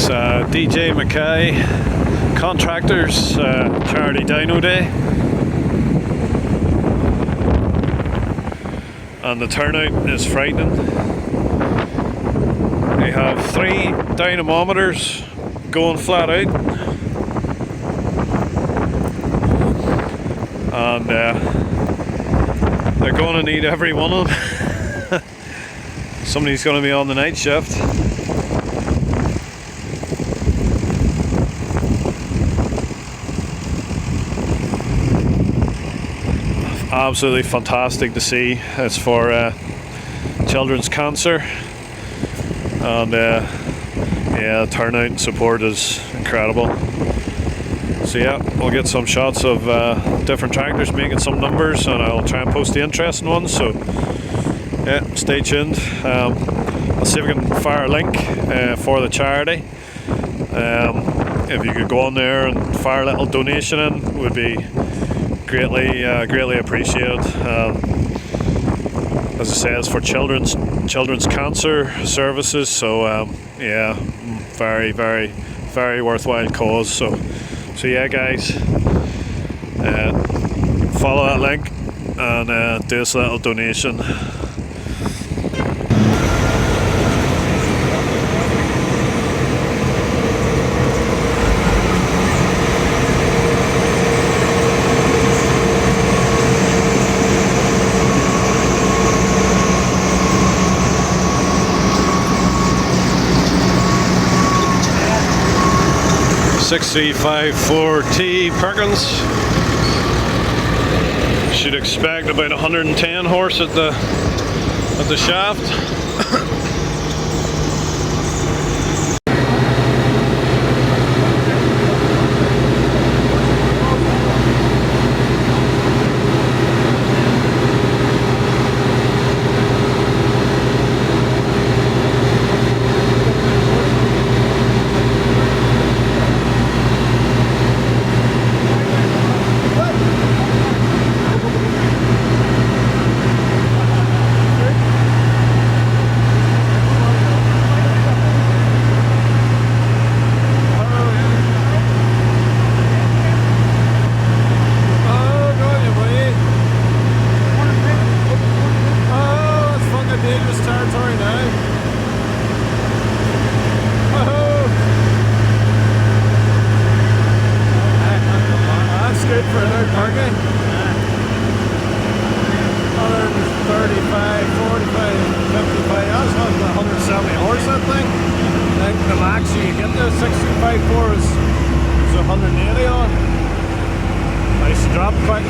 It's DJ Mackay Contractors Charity Dyno Day, and the turnout is frightening. We have 3 dynamometers going flat out, and they're going to need every one of them. Somebody's going to be on the night shift. Absolutely fantastic to see. It's for children's cancer, and yeah, the turnout and support is incredible. So yeah, we'll get some shots of different tractors making some numbers, and I'll try and post the interesting ones, so yeah, stay tuned. I'll see if we can fire a link for the charity. If you could go on there and fire a little donation in, would be greatly appreciated. As I say, it's for children's cancer services, so yeah, very worthwhile cause. So yeah, guys, follow that link and do us a little donation. .6354T Perkins. Should expect about 110 horse at the shaft. The max you get the 6254 is 180 on. Nice drop quick.